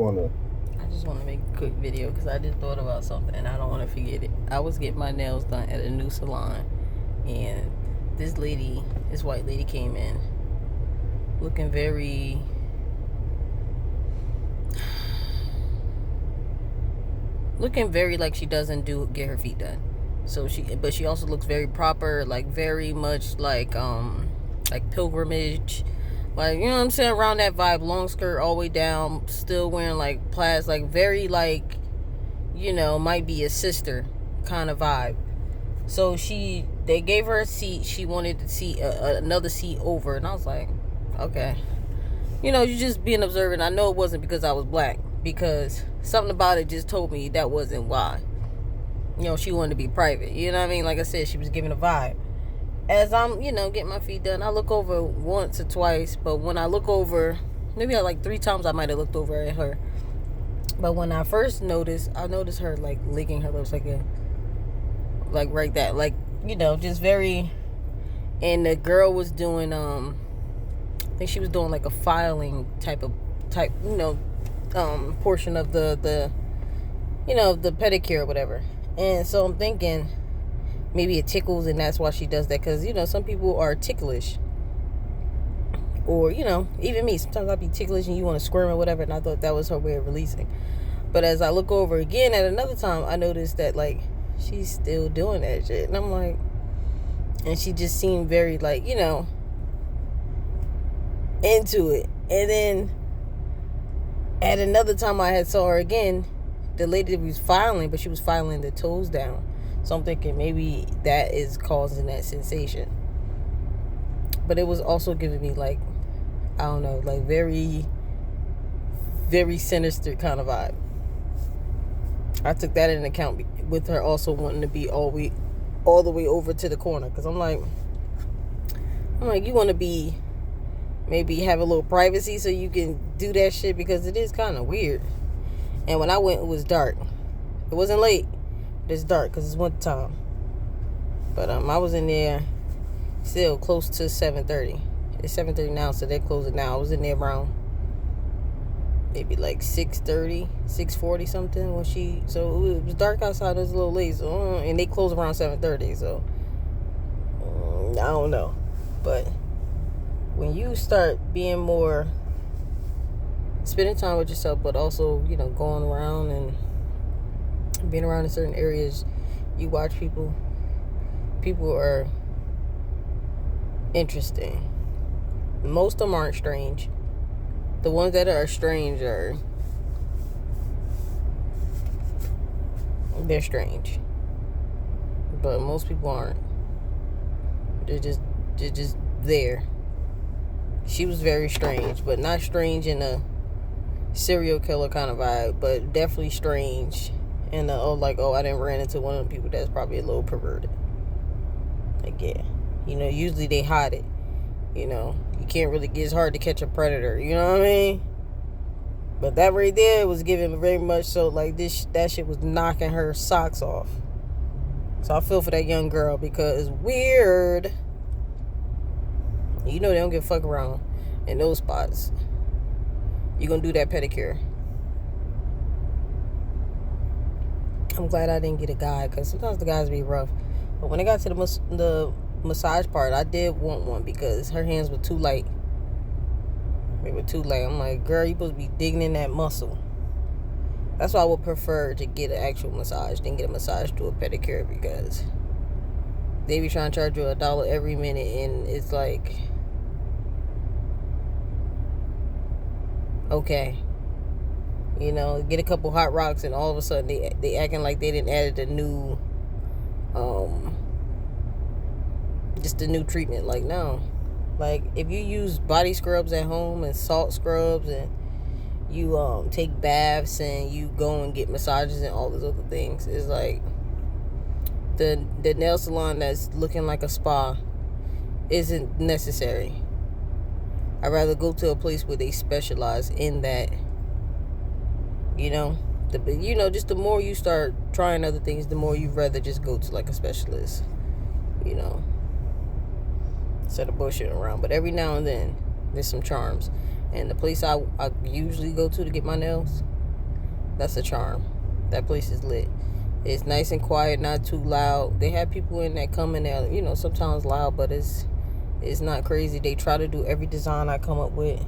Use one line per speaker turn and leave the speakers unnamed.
I just want to make a quick video because I just thought about something and I don't want to forget it. I was getting my nails done at a new salon, and this white lady came in looking very like she doesn't get her feet done. So but she also looks very proper, like very much like pilgrimage, like, you know what I'm saying, around that vibe. Long skirt all the way down, still wearing like plaids, like very like, might be a sister kind of vibe. So they gave her a seat. She wanted to see another seat over, and I was like, okay, you just being observant. I know it wasn't because I was black, because something about it just told me that wasn't why. She wanted to be private. You know what I mean? Like I said, she was giving a vibe. As I'm, getting my feet done, I look over once or twice. But when I look over, maybe like 3 times I might have looked over at her. But when I first noticed, I noticed her like licking her lips, like right that, like, just very. And the girl was doing, I think she was doing like a filing type, portion of the the pedicure or whatever. And so I'm thinking maybe it tickles and that's why she does that, because some people are ticklish, or even me, sometimes I'll be ticklish and you want to squirm or whatever, and I thought that was her way of releasing. But as I look over again at another time, I noticed that like she's still doing that shit, and I'm like, and she just seemed very like, into it. And then at another time I had saw her again, the lady was filing, but she was filing the toes down. So I'm thinking maybe that is causing that sensation. But it was also giving me like, I don't know, like very, very sinister kind of vibe. I took that into account with her also wanting to be all the way over to the corner. Because I'm like, you want to be, maybe have a little privacy so you can do that shit, because it is kind of weird. And when I went, it was dark. It wasn't late, but it's dark because it's winter time. But I was in there still close to 7:30. It's 7:30 now, so they're closing now. I was in there around maybe like 6:30, 6:40 something so it was dark outside. It was a little late, so and they close around 7:30. So I don't know, but when you start being more spending time with yourself, but also going around and being around in certain areas, you watch people are interesting. Most of them aren't strange. The ones that are strange they're strange, but most people aren't. They're just there. She was very strange, but not strange in a serial killer kind of vibe, but definitely strange in I didn't run into one of the people that's probably a little perverted. Like, yeah, usually they hide it. You can't really, it's hard to catch a predator, you know what I mean? But that right there was giving very much so like that shit was knocking her socks off. So I feel for that young girl, because it's weird. They don't give a fuck around in those spots. You're gonna do that pedicure. I'm glad I didn't get a guy, because sometimes the guys be rough. But when it got to the massage part, I did want one, because her hands were too light. They were too light. I'm like, girl, you supposed to be digging in that muscle. That's why I would prefer to get an actual massage than get a massage to a pedicure, because they be trying to charge you $1 every minute, and it's like, okay, get a couple hot rocks, and all of a sudden they acting like they didn't added a new just a new treatment. Like, no. Like, if you use body scrubs at home and salt scrubs, and you take baths and you go and get massages and all those other things, it's like the nail salon that's looking like a spa isn't necessary. I'd rather go to a place where they specialize in that. Just the more you start trying other things, the more you'd rather just go to like a specialist. Instead of bullshitting around. But every now and then, there's some charms. And the place I usually go to get my nails, That's a charm. That place is lit. It's nice and quiet, not too loud. They have people in that come in there, sometimes loud, but it's not crazy. They try to do every design I come up with.